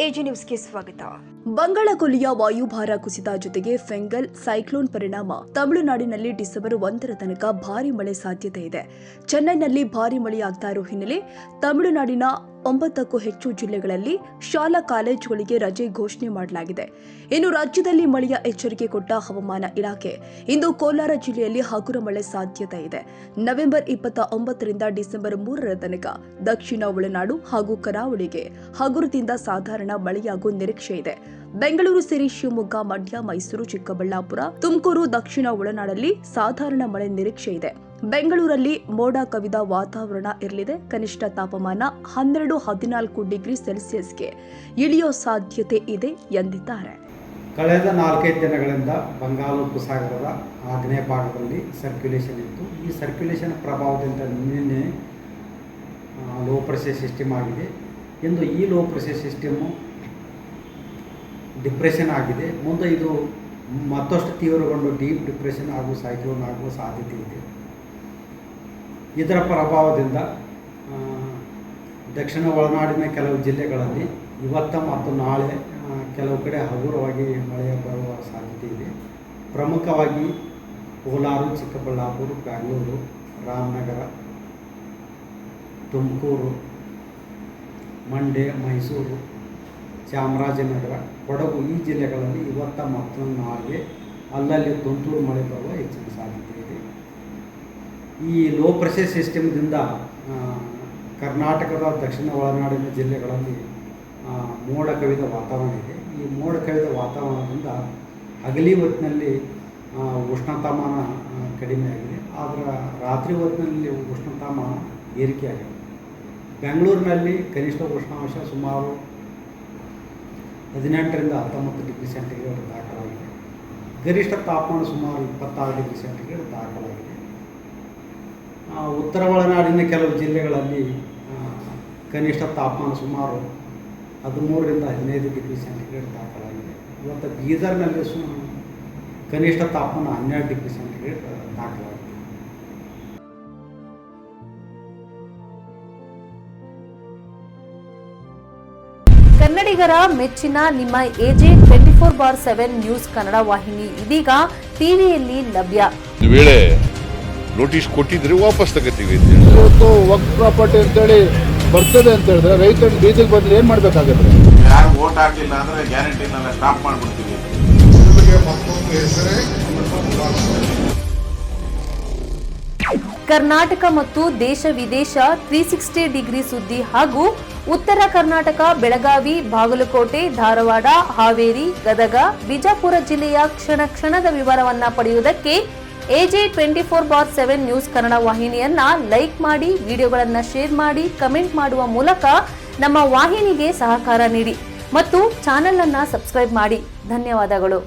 AG ನ್ಯೂಸ್ಗೆ ಸ್ವಾಗತ. ಬಂಗಾಳಕೊಲ್ಲಿಯ ವಾಯುಭಾರ ಕುಸಿತ ಜೊತೆಗೆ ಫೆಂಗಲ್ ಸೈಕ್ಲೋನ್ ಪರಿಣಾಮ ತಮಿಳುನಾಡಿನಲ್ಲಿ ಡಿಸೆಂಬರ್ 1ರ ತನಕ ಭಾರಿ ಮಳೆ ಸಾಧ್ಯತೆ ಇದೆ. ಚೆನ್ನೈನಲ್ಲಿ ಭಾರಿ ಮಳೆಯಾಗ್ತಾ ಇರೋ ಹಿನ್ನೆಲೆ ತಮಿಳುನಾಡಿನ 9ಕ್ಕೂ ಹೆಚ್ಚು ಜಿಲ್ಲೆಗಳಲ್ಲಿ ಶಾಲಾ ಕಾಲೇಜುಗಳಿಗೆ ರಜೆ ಘೋಷಣೆ ಮಾಡಲಾಗಿದೆ. ಇನ್ನು ರಾಜ್ಯದಲ್ಲಿ ಮಳೆಯ ಎಚ್ಚರಿಕೆ ಕೊಟ್ಟ ಹವಾಮಾನ ಇಲಾಖೆ ಇಂದು ಕೋಲಾರ ಜಿಲ್ಲೆಯಲ್ಲಿ ಹಗುರ ಮಳೆ ಸಾಧ್ಯತೆ ಇದೆ. ನವೆಂಬರ್ 29ರಿಂದ ಡಿಸೆಂಬರ್ 3ರ ತನಕ ದಕ್ಷಿಣ ಒಳನಾಡು ಹಾಗೂ ಕರಾವಳಿಗೆ ಹಗುರದಿಂದ ಸಾಧಾರಣ ಮಳೆಯಾಗುವ ನಿರೀಕ್ಷೆ ಇದೆ. ಬೆಂಗಳೂರು ಸೇರಿ ಶಿವಮೊಗ್ಗ, ಮಂಡ್ಯ, ಮೈಸೂರು, ಚಿಕ್ಕಬಳ್ಳಾಪುರ, ತುಮಕೂರು, ದಕ್ಷಿಣ ಒಳನಾಡಲ್ಲಿ ಸಾಧಾರಣ ಮಳೆ ನಿರೀಕ್ಷೆ ಇದೆ. ಬೆಂಗಳೂರಲ್ಲಿ ಮೋಡ ಕವಿದ ವಾತಾವರಣ ಇರಲಿದೆ. ಕನಿಷ್ಠ ತಾಪಮಾನ 12-14 ಡಿಗ್ರಿ ಸೆಲ್ಸಿಯಸ್ಗೆ ಇಳಿಯೋ ಸಾಧ್ಯತೆ ಇದೆ ಎಂದಿದ್ದಾರೆ. ಕಳೆದ 4-5 ದಿನಗಳಿಂದ ಬಂಗಾಳ ಉಪಸಾಗರದ ಆಗ್ನೇಯ ಭಾಗದಲ್ಲಿ ಸರ್ಕ್ಯುಲೇಷನ್ ಇತ್ತು. ಈ ಸರ್ಕ್ಯುಲೇಷನ್ ಪ್ರಭಾವದಿಂದ ನಿನ್ನೆ ಲೋ ಪ್ರೆಷರ್ ಸಿಸ್ಟಮ್ ಆಗಿದೆ. ಇಂದು ಈ ಲೋ ಪ್ರೆಷರ್ ಸಿಸ್ಟಮು ಡಿಪ್ರೆಷನ್ ಆಗಿದೆ. ಮುಂದೆ ಇದು ಮತ್ತಷ್ಟು ತೀವ್ರಗೊಂಡು ಡೀಪ್ ಡಿಪ್ರೆಷನ್ ಹಾಗೂ ಸೈಕ್ಲೋನ್ ಆಗುವ ಸಾಧ್ಯತೆ ಇದೆ. ಇದರ ಪ್ರಭಾವದಿಂದ ದಕ್ಷಿಣ ಒಳನಾಡಿನ ಕೆಲವು ಜಿಲ್ಲೆಗಳಲ್ಲಿ ಇವತ್ತು ಮತ್ತು ನಾಳೆ ಕೆಲವು ಕಡೆ ಹಗುರವಾಗಿ ಮಳೆ ಬರುವ ಸಾಧ್ಯತೆ ಇದೆ. ಪ್ರಮುಖವಾಗಿ ಕೋಲಾರ, ಚಿಕ್ಕಬಳ್ಳಾಪುರ, ಬೆಂಗಳೂರು, ರಾಮನಗರ, ತುಮಕೂರು, ಮಂಡ್ಯ, ಮೈಸೂರು, ಚಾಮರಾಜನಗರ, ಕೊಡಗು ಈ ಜಿಲ್ಲೆಗಳಲ್ಲಿ ಇವತ್ತು ಮತ್ತು ನಾಳೆಗೆ ಅಲ್ಲಲ್ಲಿ ತುಂತುರು ಮಳೆ ಬರುವ ಹೆಚ್ಚಿನ ಸಾಧ್ಯತೆ ಇದೆ. ಈ ಲೋ ಪ್ರೆಷರ್ ಸಿಸ್ಟಮ್ದಿಂದ ಕರ್ನಾಟಕದ ದಕ್ಷಿಣ ಒಳನಾಡಿನ ಜಿಲ್ಲೆಗಳಲ್ಲಿ ಮೋಡ ಕವಿದ ವಾತಾವರಣ ಇದೆ. ಈ ಮೋಡ ಕವಿದ ವಾತಾವರಣದಿಂದ ಹಗಲಿ ಹೊತ್ತಿನಲ್ಲಿ ಉಷ್ಣತಾಮಾನ ಕಡಿಮೆಯಾಗಿದೆ. ಆದರೆ ರಾತ್ರಿ ಹೊತ್ತಿನಲ್ಲಿ ಉಷ್ಣತಾಮಾನ ಏರಿಕೆಯಾಗಿದೆ. ಬೆಂಗಳೂರಿನಲ್ಲಿ ಕನಿಷ್ಠ ಉಷ್ಣಾಂಶ ಸುಮಾರು 18ರಿಂದ 19 ಡಿಗ್ರಿ ಸೆಂಟಿಗ್ರೇಡ್ ದಾಖಲಾಗಿದೆ. ಗರಿಷ್ಠ ತಾಪಮಾನ ಸುಮಾರು 26 ಡಿಗ್ರಿ ಸೆಂಟಿಗ್ರೇಡ್ ದಾಖಲಾಗಿದೆ. ಉತ್ತರ ಒಳನಾಡಿನ ಕೆಲವು ಜಿಲ್ಲೆಗಳಲ್ಲಿ ಕನಿಷ್ಠ ತಾಪಮಾನ ಸುಮಾರು 13ರಿಂದ 15 ಡಿಗ್ರಿ ಸೆಂಟಿಗ್ರೇಡ್ ದಾಖಲಾಗಿದೆ. ಇವತ್ತು ಬೀದರ್ನಲ್ಲಿ ಕನಿಷ್ಠ ತಾಪಮಾನ 12 ಡಿಗ್ರಿ ಸೆಂಟಿಗ್ರೇಡ್ ದಾಖಲಾಗಿದೆ. ಕನ್ನಡಿಗರ ಮೆಚ್ಚಿನ ನಿಮ್ಮ ಎಜೆ 24/7 ನ್ಯೂಸ್ ಕನ್ನಡ ವಾಹಿನಿ ಇದೀಗ ಟಿವಿಯಲ್ಲಿ ಲಭ್ಯ. ವೇಳೆ ನೋಟಿಸ್ ಕೊಟ್ಟಿದ್ರೆ ವಾಪಸ್ ತಗೋತೀವಿ. ಇವತ್ತು ವಕ್ಫ್ ಪ್ರಾಪರ್ಟಿ ಅಂತೇಳಿ ಬರ್ತದೆ ಅಂತ ಹೇಳಿದ್ರೆ ರೈತರು ಬೀದಿಗೆ ಬಂದ್ರೆ ಏನ್ ಮಾಡ್ಬೇಕಾಗುತ್ತೆ? ಯಾರು ವೋಟ್ ಹಾಕಿಲ್ಲ ಅಂದ್ರೆ ಗ್ಯಾರಂಟಿನೆಲ್ಲ ಸ್ಟಾಪ್ ಮಾಡ್ಬಿಡ್ತೀವಿ. ಕರ್ನಾಟಕ ಮತ್ತು ದೇಶ ವಿದೇಶ 360 ಡಿಗ್ರಿ ಸುದ್ದಿ ಹಾಗೂ ಉತ್ತರ ಕರ್ನಾಟಕ, ಬೆಳಗಾವಿ, ಬಾಗಲಕೋಟೆ, ಧಾರವಾಡ, ಹಾವೇರಿ, ಗದಗ, ಬಿಜಾಪುರ ಜಿಲ್ಲೆಯ ಕ್ಷಣ ಕ್ಷಣದ ವಿವರವನ್ನ ಪಡೆಯುವುದಕ್ಕೆ ಎಜೆ 24/7 ನ್ಯೂಸ್ ಕನ್ನಡ ವಾಹಿನಿಯನ್ನ ಲೈಕ್ ಮಾಡಿ, ವಿಡಿಯೋಗಳನ್ನ ಶೇರ್ ಮಾಡಿ, ಕಮೆಂಟ್ ಮಾಡುವ ಮೂಲಕ ನಮ್ಮ ವಾಹಿನಿಗೆ ಸಹಕಾರ ನೀಡಿ ಮತ್ತು ಚಾನೆಲ್ ಅನ್ನ ಸಬ್ಸ್ಕ್ರೈಬ್ ಮಾಡಿ. ಧನ್ಯವಾದಗಳು.